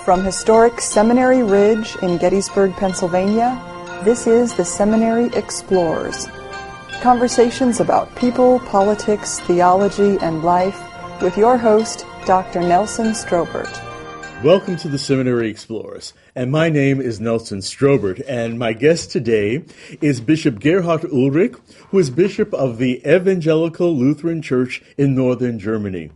From historic Seminary Ridge in Gettysburg, Pennsylvania, this is the Seminary Explores. Conversations about people, politics, theology, and life with your host, Dr. Nelson Strobert. Welcome to the Seminary Explorers, and my name is Nelson Strobert, and my guest today is Bishop Gerhard Ulrich, who is Bishop of the Evangelical Lutheran Church in northern Germany.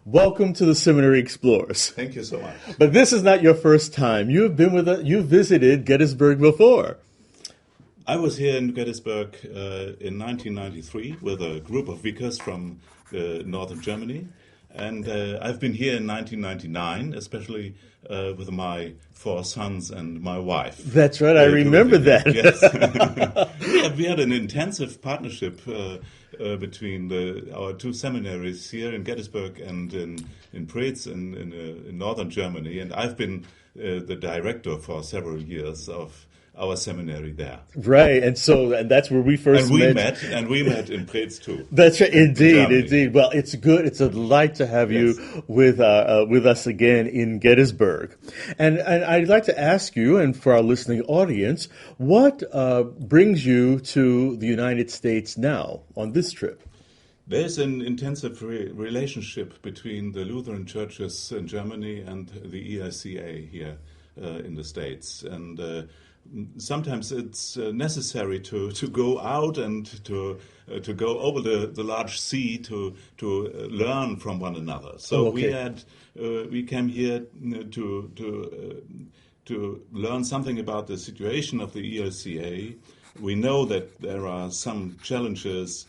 Welcome to the Seminary Explorers. Thank you so much. But this is not your first time. You have been with us. You visited Gettysburg before. I was here in Gettysburg in 1993 with a group of vicars from northern Germany. And I've been here in 1999, especially with my 4 sons and my wife. That's right, I remember that. Yes. We had an intensive partnership between our 2 seminaries here in Gettysburg and in Preetz in northern Germany. And I've been the director for several years of our seminary there. Right, and that's where we first met. And we met in Preetz too. That's right, indeed. Well, it's good. It's a delight to have you with us again in Gettysburg. And I'd like to ask you, and for our listening audience, what brings you to the United States now on this trip? There's an intensive relationship between the Lutheran Churches in Germany and the EICA here in the States, and sometimes it's necessary to go out and to go over the large sea to learn from one another. So we came here to learn something about the situation of the ELCA. We know that there are some challenges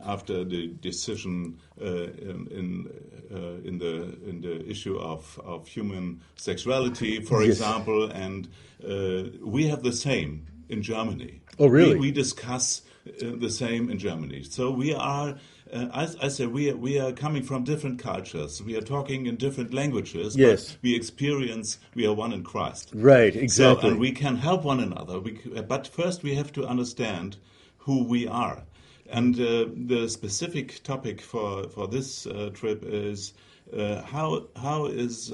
after the decision in the issue of human sexuality, for example, and we have the same in Germany. Oh, really? We discuss the same in Germany. So we are, I say, we are coming from different cultures. We are talking in different languages. Yes. But we experience we are one in Christ. Right, exactly. So, and we can help one another. But first we have to understand who we are. And the specific topic for this trip is how is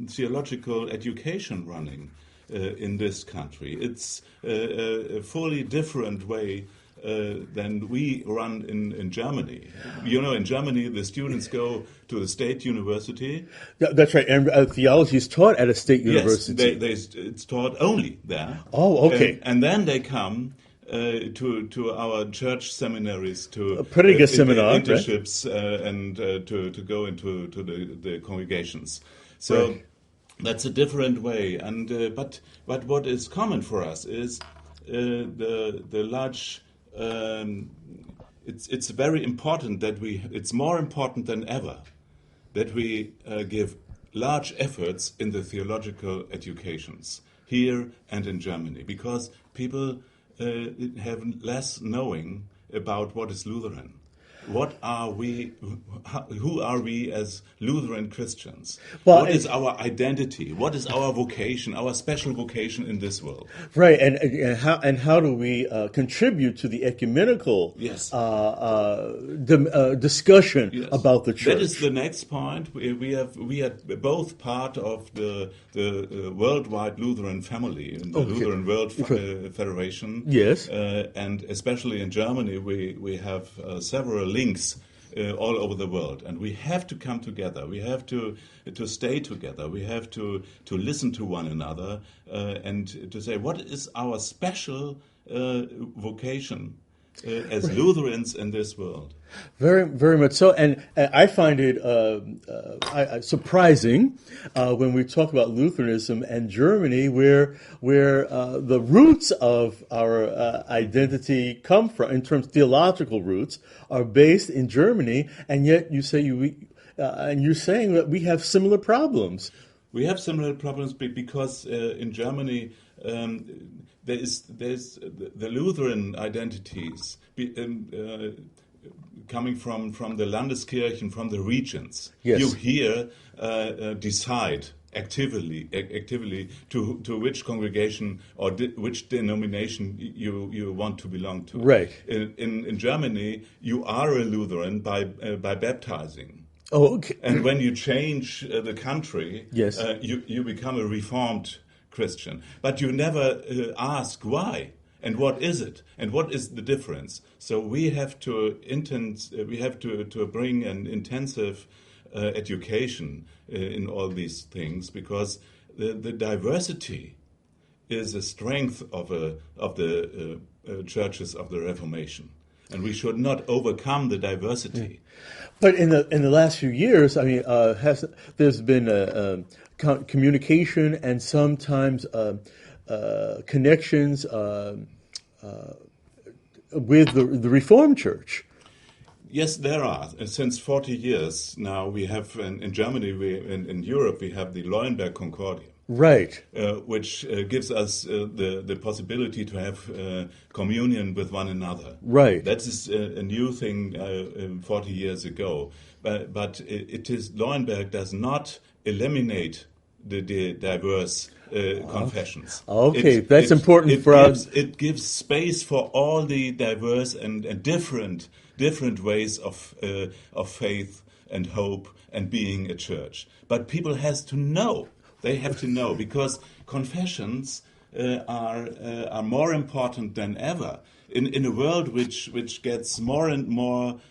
theological education running in this country? It's a fully different way than we run in Germany. You know, in Germany, the students go to the state university. That's right, and theology is taught at a state university. Yes, it's taught only there. Oh, okay. And then they come to our church seminaries to seminar, internships, right? And to go into the congregations. So right. That's a different way. And but what is common for us is the large. It's very important that it's more important than ever that we give large efforts in the theological educations here and in Germany, because people have less knowing about what is Lutheran. What are we? Who are we as Lutheran Christians? Well, what is our identity? What is our vocation? Our special vocation in this world? Right, and how do we contribute to the ecumenical discussion about the church? That is the next point. We are both part of the worldwide Lutheran family, in the Lutheran World Federation. Yes, and especially in Germany, we have several links all over the world, and we have to come together. We have to stay together. We have to listen to one another and to say, what is our special vocation as Lutherans in this world? Very, very much so. And I find it surprising when we talk about Lutheranism and Germany, where the roots of our identity come from, in terms of theological roots, are based in Germany, and yet you say and you're saying that we have similar problems. We have similar problems because in Germany there's the Lutheran identities coming from the Landeskirchen, from the regions. Yes. You here decide actively to which congregation or which denomination you want to belong to. Right. In Germany, you are a Lutheran by baptizing. Oh, okay. And when you change the country, Yes. You become a reformed Christian. But you never ask why and what is it and what is the difference. So we have to bring an intensive education in all these things, because the diversity is a strength of the churches of the Reformation, and we should not overcome the diversity. But in the last few years, I mean, there's been communication and sometimes connections with the Reformed Church. Yes, there are. Since 40 years now, we have in Germany, in Europe, we have the Leuenberg Concordia. Right. Which gives us the possibility to have communion with one another. Right. That is a new thing 40 years ago. But Leuenberg does not eliminate the diverse confessions. Okay, that's important for us. It gives space for all the diverse and different ways of faith and hope and being a church. But people has to know. They have to know, because confessions are more important than ever in a world which gets more and more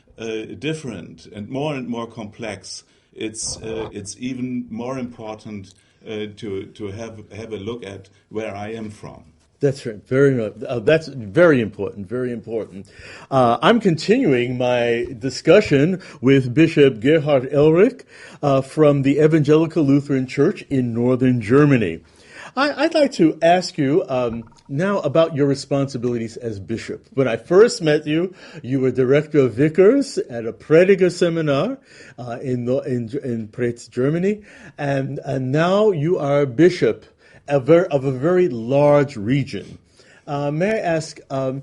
different and more complex. It's even more important to have a look at where I am from. That's right. That's very important. Very important. I'm continuing my discussion with Bishop Gerhard Ulrich from the Evangelical Lutheran Church in northern Germany. I'd like to ask you now about your responsibilities as bishop. When I first met you, you were director of vicars at a Prediger seminar in Preetz, Germany, and now you are bishop of a very large region. May I ask, I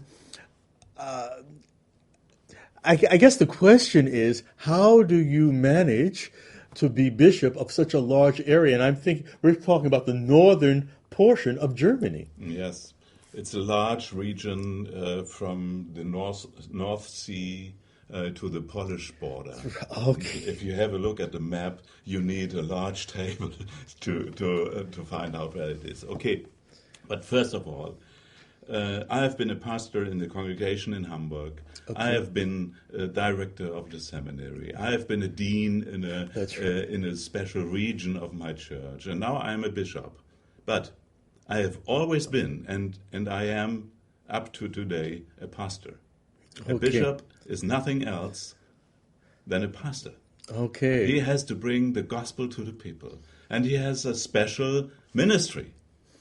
guess the question is, how do you manage to be bishop of such a large area? And I'm thinking, we're talking about the northern portion of Germany. Yes, it's a large region from the North Sea to the Polish border. Okay. If you have a look at the map, you need a large table to find out where it is. Okay, but first of all, I have been a pastor in the congregation in Hamburg. Okay. I have been a director of the seminary. I have been a dean in a special region of my church, and now I am a bishop. But I have always been, and I am up to today, a pastor. A bishop is nothing else than a pastor. Okay. He has to bring the gospel to the people, and he has a special ministry.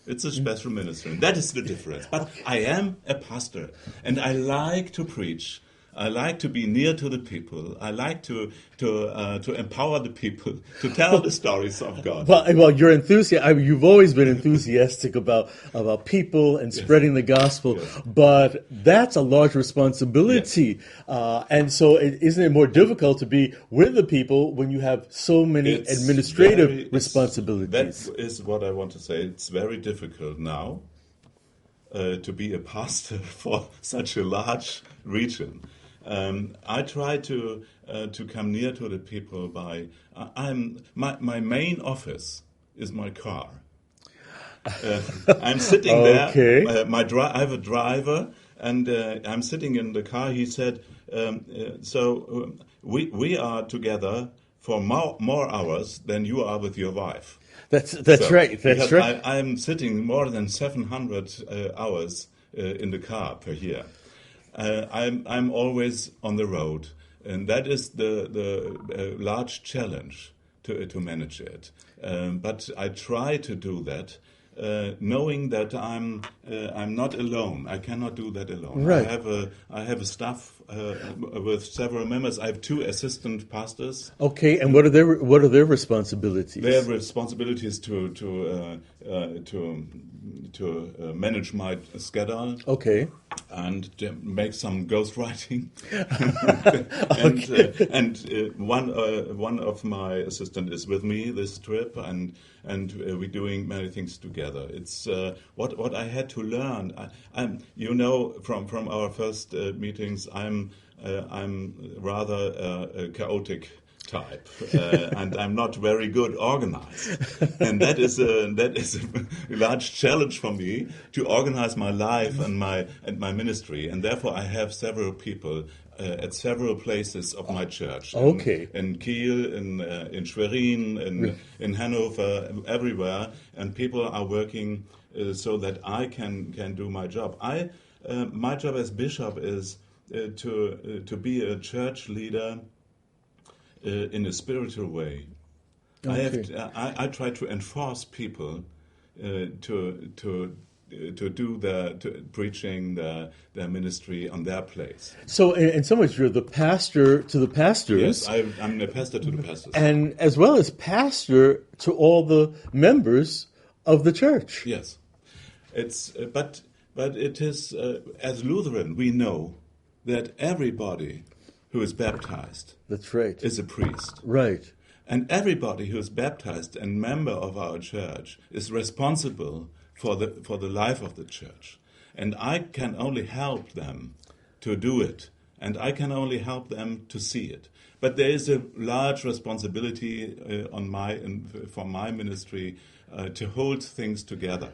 It's a special ministry, and that is the difference. But I am a pastor, and I like to preach. I like to be near to the people. I like to empower the people, to tell the stories of God. Well, you're enthusiastic. You've always been enthusiastic about people and spreading the gospel, yes. But that's a large responsibility. Yes. And so isn't it more difficult to be with the people when you have so many administrative responsibilities? That is what I want to say. It's very difficult now to be a pastor for such a large region. I try to come near to the people by my main office is my car. I'm sitting there. I have a driver, and I'm sitting in the car. He said, we are together for more hours than you are with your wife. That's right. That's right. I'm sitting more than 700 hours in the car per year. I'm always on the road, and that is the large challenge to manage it. But I try to do that, knowing that I'm not alone. I cannot do that alone. Right. I have a staff with several members. I have 2 assistant pastors. Okay, and what are their responsibilities? Their responsibility is to manage my schedule. Okay. And make some ghostwriting. Okay. And one of my assistants is with me this trip, and we're doing many things together. It's what I had to learn. From our first meetings, I'm rather a chaotic type, and I'm not very good organized. And that is a large challenge for me to organize my life and my ministry. And therefore, I have several people at several places of my church. Okay. In Kiel, in Schwerin, in Hanover, everywhere, and people are working so that I can do my job. My job as bishop is to be a church leader in a spiritual way. Okay. I try to enforce people to do their preaching, their ministry on their place. So, in some ways, you're the pastor to the pastors. Yes, I'm a pastor to the pastors, and as well as pastor to all the members of the church. Yes, it's but it is as Lutheran we know that everybody who is baptized, that's right, is a priest, right, and everybody who is baptized and member of our church is responsible for the life of the church, and I can only help them to do it, and I can only help them to see it. But there is a large responsibility for my ministry to hold things together,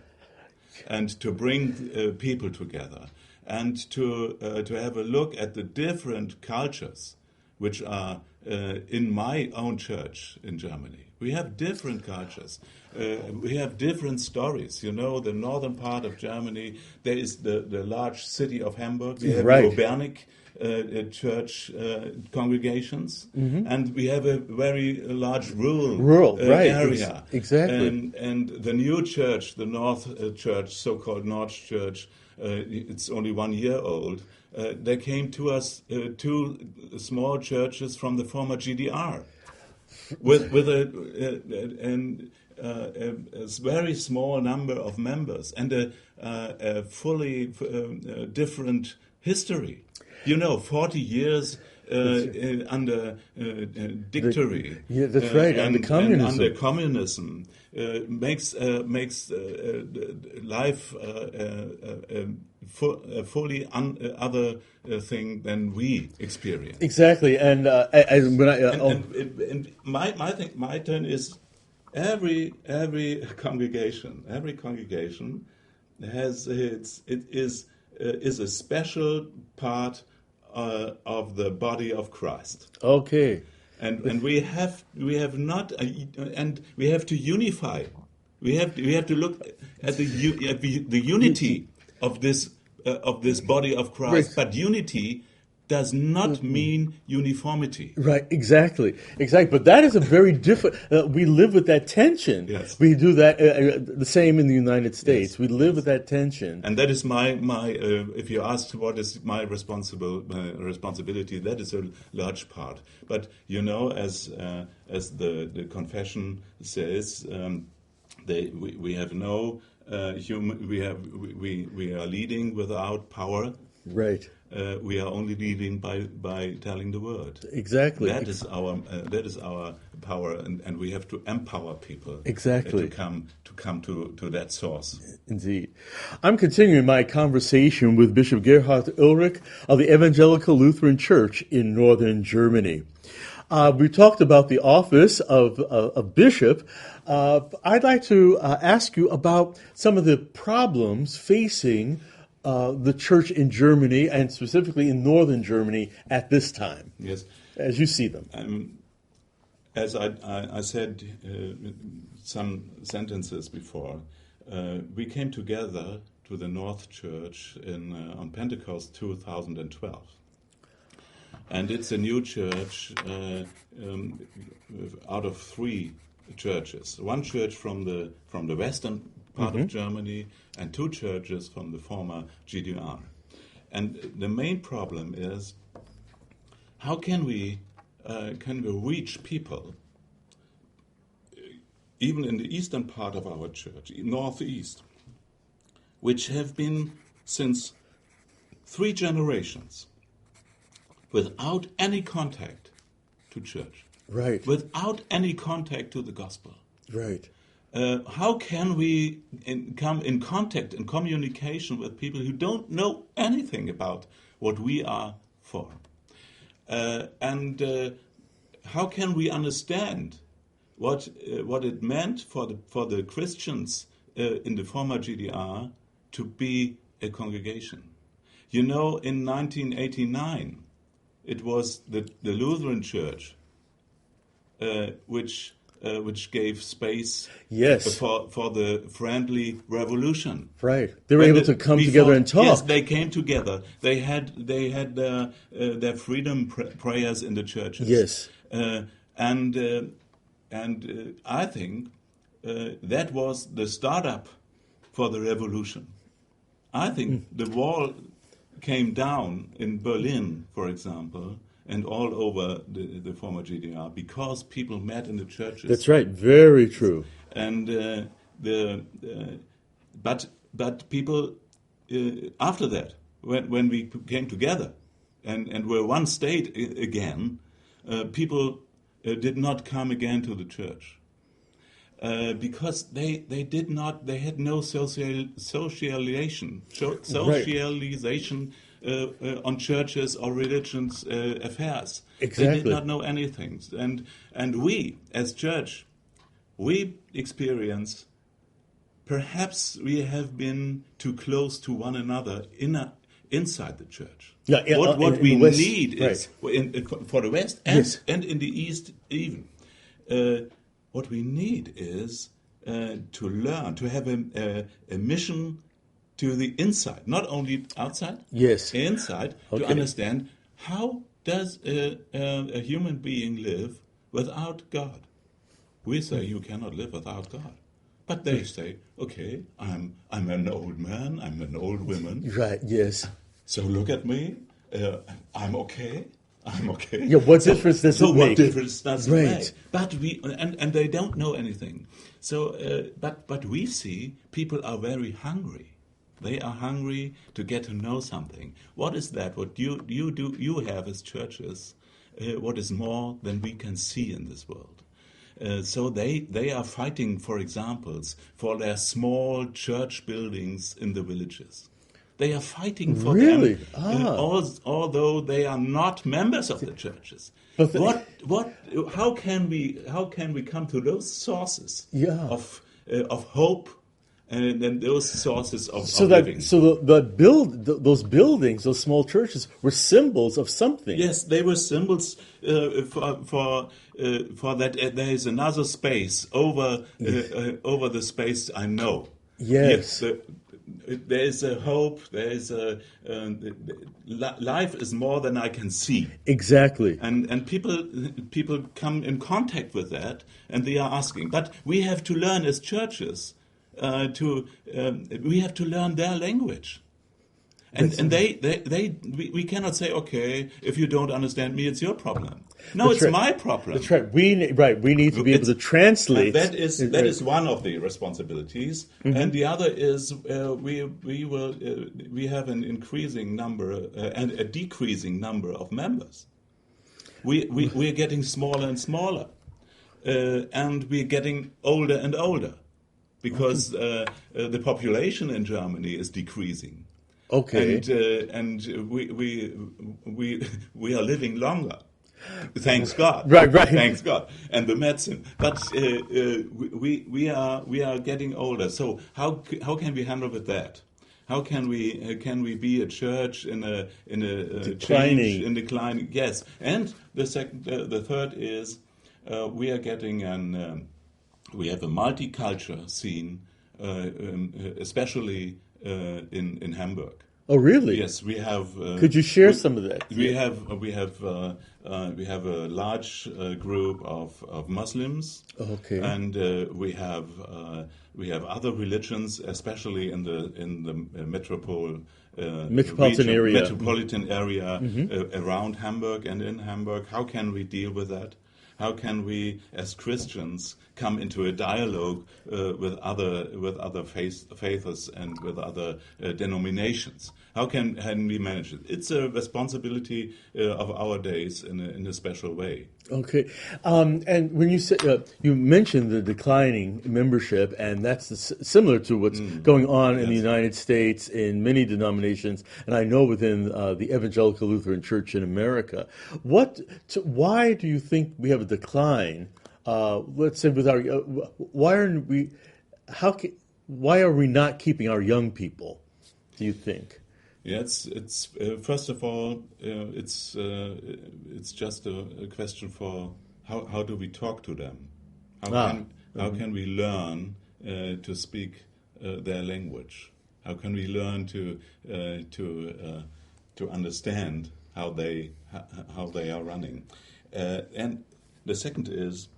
and to bring people together, and to have a look at the different cultures which are in my own church in Germany. We have different cultures. We have different stories. You know, the northern part of Germany, there is the large city of Hamburg. We have right. Urbanic church congregations, and we have a very large rural right. area. Exactly. And the new church, the North Church, so-called North Church, it's only 1 year old. There came to us 2 small churches from the former GDR, with a very small number of members and a fully different history. You know, 40 years under dictatory. That's right. Under communism. Under communism makes life a fully other thing than we experience. Exactly, and my turn is every congregation has it is a special part of the body of Christ. Okay. And we have not and we have to unify. We have to look at the unity of this body of Christ. Right. But unity does not mean uniformity. Right, exactly. But that is a very different. We live with that tension. Yes. We do that the same in the United States. Yes. We live with that tension. And that is my. If you ask what is my responsibility, that is a large part. But you know, as the confession says, we have no human. We are leading without power. Right. We are only leading by telling the word. Exactly. That is our power, and we have to empower people. Exactly. To come to that source. Indeed. I'm continuing my conversation with Bishop Gerhard Ulrich of the Evangelical Lutheran Church in northern Germany. We talked about the office of bishop. I'd like to ask you about some of the problems facing the church in Germany, and specifically in northern Germany at this time. Yes. As you see them. As I said some sentences before, we came together to the North Church on Pentecost 2012. And it's a new church out of 3 churches. 1 church from the western part of Germany, and 2 churches from the former GDR. And the main problem is, how can we reach people, even in the eastern part of our church, northeast, which have been since 3 generations without any contact to church, Right. without any contact to the gospel. Right. How can we come in contact and communication with people who don't know anything about what we are for? And how can we understand what it meant for the Christians in the former GDR to be a congregation? You know, in 1989, it was the Lutheran Church which gave space for the friendly revolution. Right, they were able to come together and talk. Yes, they came together. They had their freedom prayers in the churches. Yes, and I think that was the startup for the revolution. I think the wall came down in Berlin, for example, and all over the former GDR because people met in the churches. That's right, very true. And but people after that, when we came together and were one state again, people did not come again to the church. Because they had no socialization on churches or religions affairs. Exactly. They did not know anything. And we, as church, we experience perhaps we have been too close to one another inside the church. Yeah, what we need is, right. For the West and in the East even, what we need is to learn, to have a mission to the inside, not only outside, inside, to understand how does a human being live without God. We say you cannot live without God. But they say, okay, I'm an old man, I'm an old woman. Right, yes. So look at me, I'm okay. I'm okay. Yeah, what difference does it make? What difference does it right. make? But and they don't know anything. So, but we see people are very hungry. They are hungry to get to know something. What is that? What you have as churches? What is more than we can see in this world? So they are fighting for examples for their small church buildings in the villages. They are fighting for them, although they are not members of the churches. How can we come to those sources of hope and then those sources of living? So those buildings, those small churches, were symbols of something. Yes, they were symbols for that. There is another space over the space I know. Yes. There is a hope. There is life is more than I can see. Exactly. And people come in contact with that, and they are asking. But we have to learn as churches we have to learn their language. And we cannot say, okay, if you don't understand me, it's your problem. No, it's my problem. That's right. We need to be able to translate. That is one of the responsibilities, and the other is we have an increasing number and a decreasing number of members. We're getting smaller and smaller, and we're getting older and older, because the population in Germany is decreasing. Okay. And we are living longer. Thanks God. Right. Thanks God. And the medicine. But we are getting older. So how can we handle with that? How can we be a church in a declining? Yes. And the third is we are getting we have a multicultural scene, especially in Hamburg. Oh, really? Yes, we have. Could you share some of that? We have a large group of Muslims. Okay. And we have other religions, especially in the metropolitan area around Hamburg and in Hamburg. How can we deal with that? How can we, as Christians, come into a dialogue with other faiths and with other denominations? How can we manage it? It's a responsibility of our days in a special way. Okay, and when you said you mentioned the declining membership, and that's similar to what's going on in the United States in many denominations, and I know within the Evangelical Lutheran Church in America. Why do you think we have a decline, let's say with our, why are we not keeping our young people, do you think? Yeah, it's first of all, it's just a question for how do we talk to them? How can we learn to speak their language? How can we learn to understand how they are running? And the second is,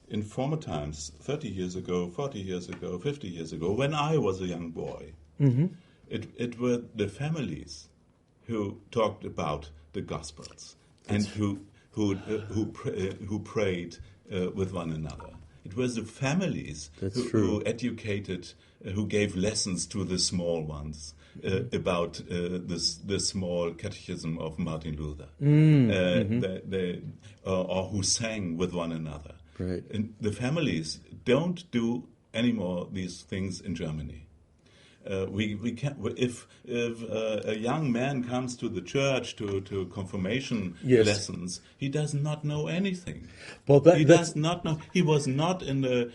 in former times, 30 years ago, 40 years ago, 50 years ago, when I was a young boy, it were the families who talked about the Gospels and who prayed with one another. It was the families who educated, who gave lessons to the small ones about the small catechism of Martin Luther, or who sang with one another. Right. And the families don't do anymore these things in Germany. We can, if a young man comes to the church to confirmation lessons, he does not know anything. Well, he does not know. He was not in the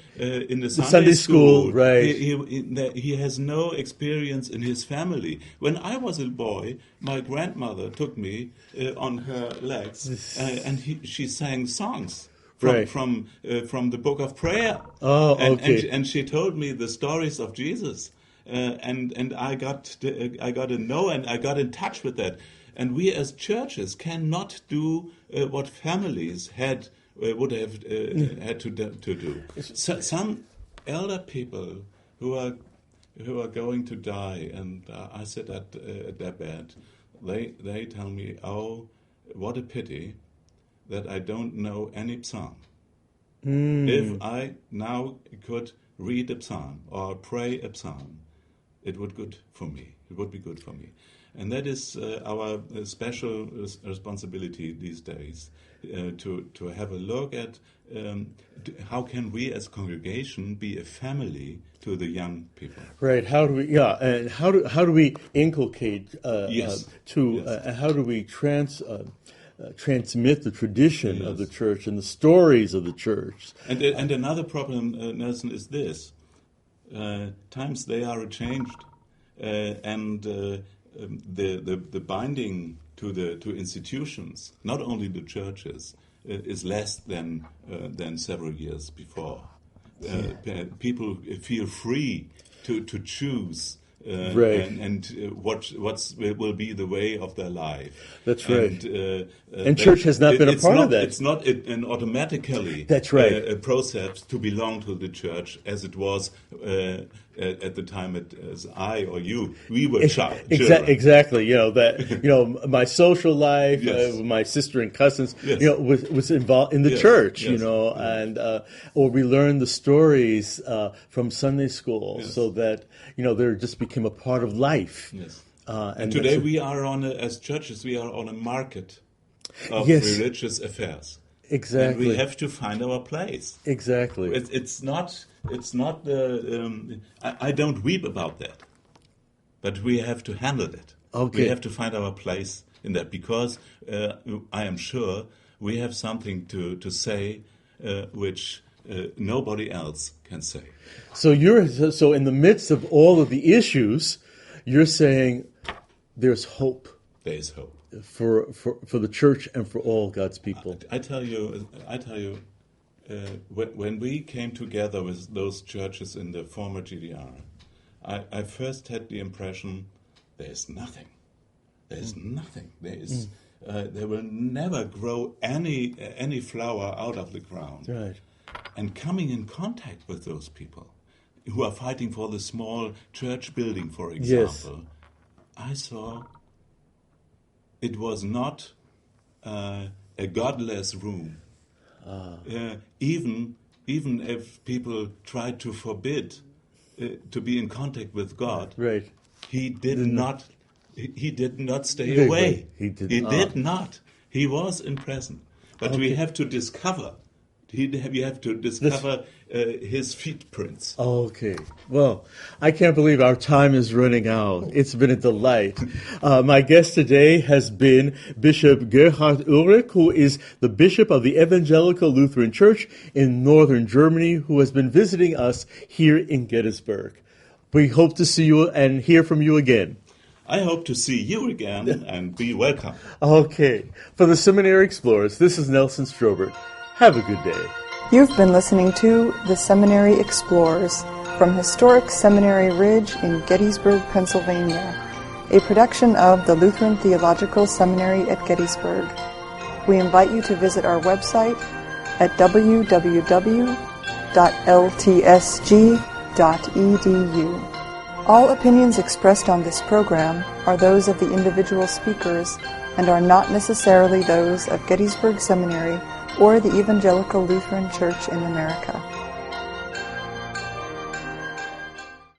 Sunday school, right? He has no experience in his family. When I was a boy, my grandmother took me on her legs, and she sang songs. From the book of prayer. Oh, okay. And she told me the stories of Jesus. And I got to know, and I got in touch with that. And we as churches cannot do what families would have had to do. So, some elder people who are going to die, and I sit at their bed. They tell me, "Oh, what a pity that I don't know any psalm. If I now could read a psalm or pray a psalm, it would be good for me." And that is our special responsibility these days, to have a look at how can we as congregation be a family to the young people. Right. How do we? Yeah. And how do we inculcate? How do we transmit the tradition of the church and the stories of the church? And another problem, Nelson, is this. Times they are changed, and the binding to institutions, not only the churches, is less than several years before. People feel free to choose. And what will be the way of their life. That's right. And church has not been a part of that. It's not an automatically That's right. A process to belong to the church as it was at the time as I or we were children. Exactly. My social life, my sister and cousins, was involved in the church. And or we learned the stories from Sunday school, so that they just became a part of life. Yes. And today as churches, we are on a market of religious affairs. Exactly. And we have to find our place. Exactly. It's not the. I don't weep about that, but we have to handle it. Okay. We have to find our place in that, because I am sure we have something to say which nobody else can say. So in the midst of all of the issues, you're saying there's hope. There is hope for the church and for all God's people. I tell you, when we came together with those churches in the former GDR, I first had the impression there's nothing. There's nothing. There will never grow any flower out of the ground. Right. And coming in contact with those people who are fighting for the small church building, for example, I saw it was not a godless room. Even if people tried to forbid to be in contact with God, right. He did not stay away. He did not. He was in present. But we have to discover You have to discover his footprints. Okay. Well, I can't believe our time is running out. It's been a delight. My guest today has been Bishop Gerhard Ulrich, who is the Bishop of the Evangelical Lutheran Church in northern Germany, who has been visiting us here in Gettysburg. We hope to see you and hear from you again. I hope to see you again, and be welcome. Okay. For the Seminary Explorers, this is Nelson Strobert. Have a good day. You've been listening to The Seminary Explorers from historic Seminary Ridge in Gettysburg, Pennsylvania, a production of the Lutheran Theological Seminary at Gettysburg. We invite you to visit our website at www.ltsg.edu. All opinions expressed on this program are those of the individual speakers and are not necessarily those of Gettysburg Seminary or the Evangelical Lutheran Church in America.